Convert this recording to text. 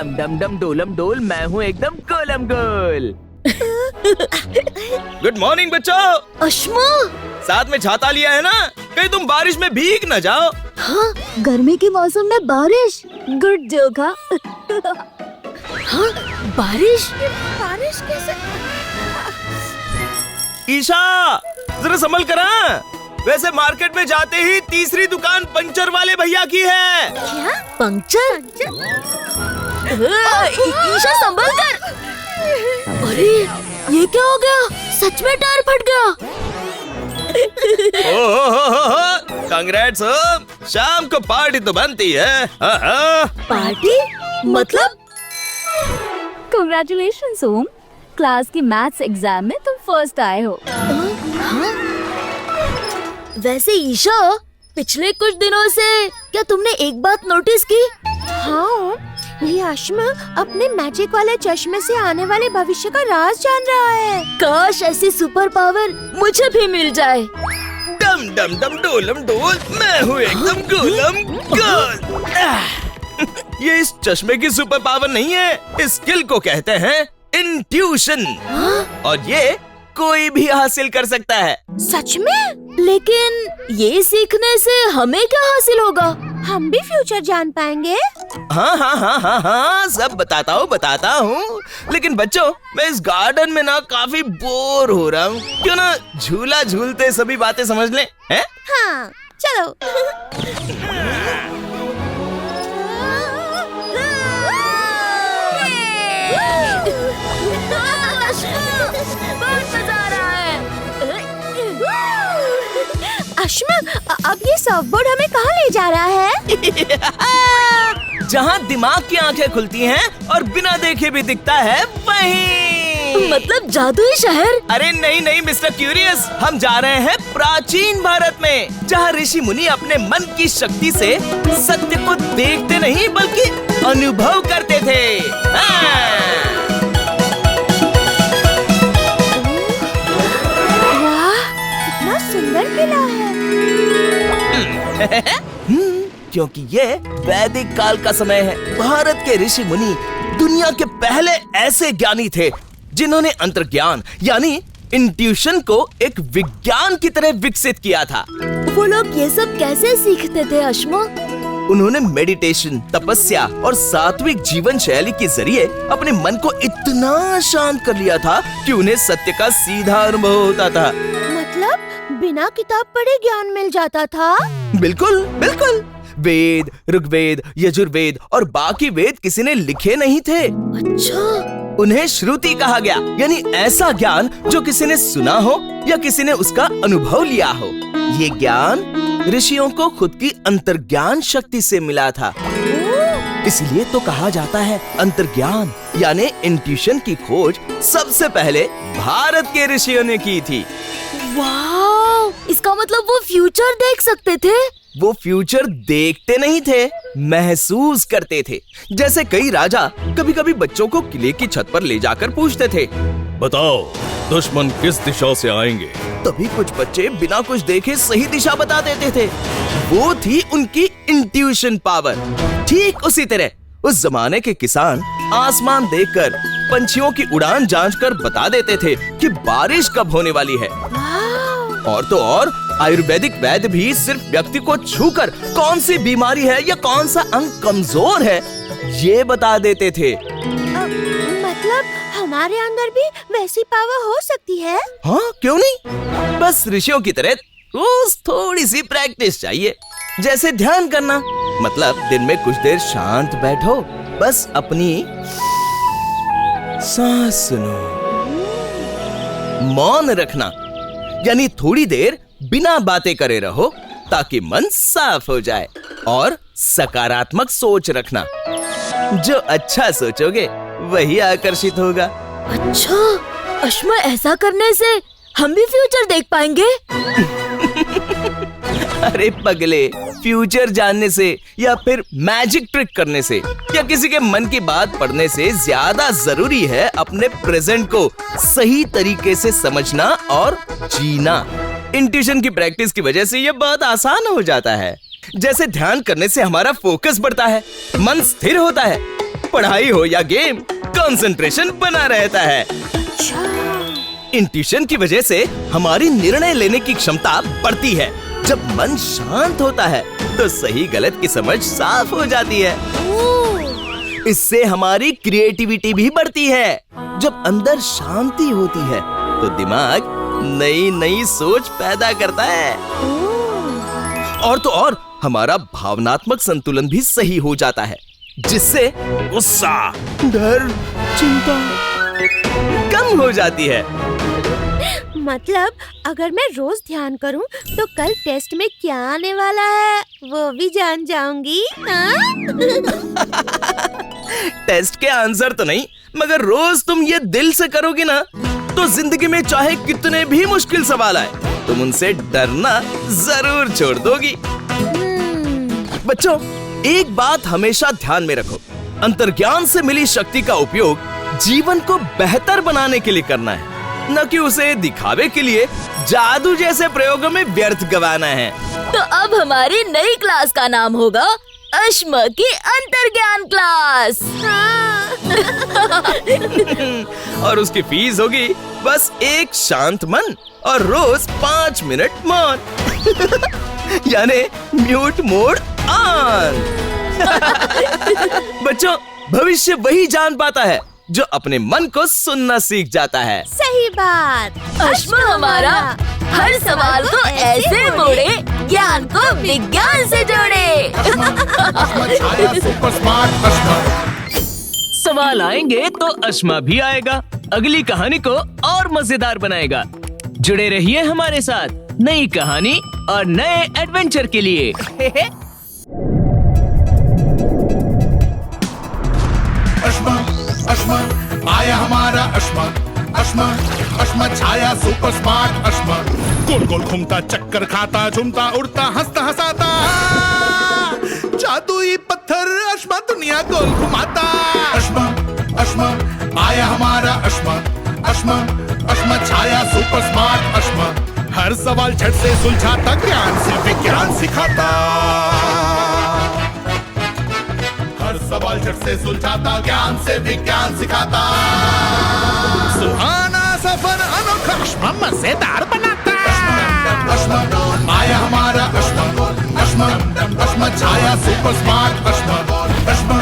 डम डम डम डोलम डोल, मैं हूँ एकदम गोलम गोल। गुड मॉर्निंग बच्चों। अश्मा, साथ में छाता लिया है ना, कहीं तुम बारिश में भीग न जाओ। हाँ, गर्मी के मौसम में बारिश, गुड जोक। हाँ, बारिश कैसे? ईशा, जरा संभल कर। वैसे मार्केट में जाते ही तीसरी दुकान पंचर वाले भैया की है। क्या? पंक्चर? ईशा संभल कर। अरे, ये क्या हो गया? सच में टायर फट गया। ओहो, कांग्रेट्स हो, शाम को पार्टी तो बनती है। पार्टी? मतलब? Congratulations ओम, क्लास की मैथ्स एग्जाम में तुम फर्स्ट आए हो। वैसे ईशा, पिछले कुछ दिनों से क्या तुमने एक बात नोटिस की? हाँ, ये आशमा अपने मैजिक वाले चश्मे से आने वाले भविष्य का राज जान रहा है। काश ऐसी सुपर पावर मुझे भी मिल जाए। डम डम डम डोलम डोल, मैं हूँ एकदम गोलम गोल। ये इस चश्मे की सुपर पावर नहीं है, इस स्किल को कहते हैं इंट्यूशन। और ये कोई भी हासिल कर सकता है। सच में? लेकिन ये सीखने से हमें क्या हासिल होगा? हम भी फ्यूचर जान पाएंगे? हाँ, सब बताता हूँ। लेकिन बच्चों, मैं इस गार्डन में ना काफी बोर हो रहा हूँ। क्यों ना झूला झूलते सभी बातें समझ लें, हैं? हाँ, चलो। बहुत मजा आ रहा है। अश्मा, अब ये सर्फबोर्ड हमें कहाँ ले जा रहा है? जहाँ दिमाग की आंखें खुलती हैं और बिना देखे भी दिखता है वहीं। मतलब जादुई शहर? अरे नहीं मिस्टर क्यूरियस, हम जा रहे हैं प्राचीन भारत में, जहाँ ऋषि मुनि अपने मन की शक्ति से सत्य को देखते नहीं बल्कि अनुभव करते थे। वाह, कितना सुंदर किला है। क्योंकि ये वैदिक काल का समय है। भारत के ऋषि मुनि दुनिया के पहले ऐसे ज्ञानी थे जिन्होंने अंतर्ज्ञान यानी इंट्यूशन को एक विज्ञान की तरह विकसित किया था। वो लोग ये सब कैसे सीखते थे अश्मा? उन्होंने मेडिटेशन, तपस्या और सात्विक जीवन शैली के जरिए अपने मन को इतना शांत कर लिया था कि उन्हें सत्य का सीधा अनुभव होता था। मतलब बिना किताब पढ़े ज्ञान मिल जाता था? बिल्कुल। वेद, ऋग्वेद, यजुर्वेद और बाकी वेद किसी ने लिखे नहीं थे। अच्छा। उन्हें श्रुति कहा गया, यानी ऐसा ज्ञान जो किसी ने सुना हो या किसी ने उसका अनुभव लिया हो। ये ज्ञान ऋषियों को खुद की अंतर्ज्ञान शक्ति से मिला था। इसलिए तो कहा जाता है अंतर्ज्ञान यानी इंट्यूशन की खोज सबसे पहले भारत के ऋषियों ने की थी। वाह! इसका मतलब वो फ्यूचर देख सकते थे? वो फ्यूचर देखते नहीं थे, महसूस करते थे। जैसे कई राजा कभी-कभी बच्चों को किले की छत पर ले जाकर पूछते थे, बताओ दुश्मन किस दिशा से आएंगे। तभी कुछ बच्चे बिना कुछ देखे सही दिशा बता देते थे। वो थी उनकी इंट्यूशन पावर। ठीक उसी तरह उस जमाने के किसान आसमान देखकर पंछियों की उड़ान जांचकर बता देते थे कि बारिश कब होने वाली है। और तो और आयुर्वेदिक वैद्य भी सिर्फ व्यक्ति को छूकर कौन सी बीमारी है या कौन सा अंग कमजोर है ये बता देते थे। मतलब हमारे अंदर भी वैसी पावर हो सकती है? हाँ, क्यों नहीं। बस ऋषियों की तरह रोज थोड़ी सी प्रैक्टिस चाहिए। जैसे ध्यान करना, मतलब दिन में कुछ देर शांत बैठो, बस अपनी सांस सुनो। मौन रखना, यानी थोड़ी देर बिना बातें करे रहो ताकि मन साफ हो जाए। और सकारात्मक सोच रखना, जो अच्छा सोचोगे वही आकर्षित होगा। अच्छा, अश्मा ऐसा करने से हम भी फ्यूचर देख पाएंगे? अरे पगले, फ्यूचर जानने से या फिर मैजिक ट्रिक करने से या किसी के मन की बात पढ़ने से ज्यादा जरूरी है अपने प्रेजेंट को सही तरीके से समझना और जीना। इंट्यूशन की प्रैक्टिस की वजह से ये बहुत आसान हो जाता है। जैसे ध्यान करने से हमारा फोकस बढ़ता है, मन स्थिर होता है, पढ़ाई हो या गेम, कंसंट्रेशन बना रहता है। इंट्यूशन की वजह से हमारी निर्णय लेने की क्षमता बढ़ती है। जब मन शांत होता है तो सही गलत की समझ साफ हो जाती है। इससे हमारी क्रिएटिविटी भी बढ़ती है। जब अंदर शांति होती है तो दिमाग नई नई सोच पैदा करता है। और तो और हमारा भावनात्मक संतुलन भी सही हो जाता है, जिससे गुस्सा, डर, चिंता कम हो जाती है। मतलब अगर मैं रोज ध्यान करूं तो कल टेस्ट में क्या आने वाला है वो भी जान जाऊंगी। टेस्ट के आंसर तो नहीं, मगर रोज तुम ये दिल से करोगी ना तो जिंदगी में चाहे कितने भी मुश्किल सवाल आए, तुम उनसे डरना जरूर छोड़ दोगी। बच्चों, एक बात हमेशा ध्यान में रखो, अंतर्ज्ञान से मिली शक्ति का उपयोग जीवन को बेहतर बनाने के लिए करना है, न कि उसे दिखावे के लिए जादू जैसे प्रयोगों में व्यर्थ गवाना है। तो अब हमारी नई क्लास का नाम होगा अश्मा की अंतर्ज्ञान क्लास। और उसकी फीस होगी बस एक शांत मन और रोज 5 मिनट मौन। यानी म्यूट मोड ऑन। बच्चों, भविष्य वही जान पाता है जो अपने मन को सुनना सीख जाता है। सही बात। अश्मा हमारा हर सवाल को ऐसे मोड़े, ज्ञान को विज्ञान से जोड़े। सवाल आएंगे तो अश्मा भी आएगा, अगली कहानी को और मजेदार बनाएगा। जुड़े रहिए हमारे साथ नई कहानी और नए एडवेंचर के लिए। अश्मा, अश्मा, आया हमारा अश्मा, अश्मा, अश्मा छाया सुपर स्मार्ट अश्मा। गोल गोल घूमता, चक्कर खाता, झूमता, उड़ता, हंसता हंसाता, जादुई पत्थर अश्मा दुनिया गोल घुमाता। अश्मा, अश्मा, आया हमारा अश्मा, अश्मा, अश्मा छाया सुपर स्मार्ट अश्मा। हर सवाल झट से सुलझाता, ज्ञान से विज्ञान सिखाता। हर सवाल झट से सुलझाता, ज्ञान से विज्ञान सिखाता। सुहाना सफर अनोखा अश्मा मजेदार बनाता। अश्मा, आया हमारा अश्मा, अश्मा, अश्मा छाया सुपर स्मार्ट अश्मा, अश्मा।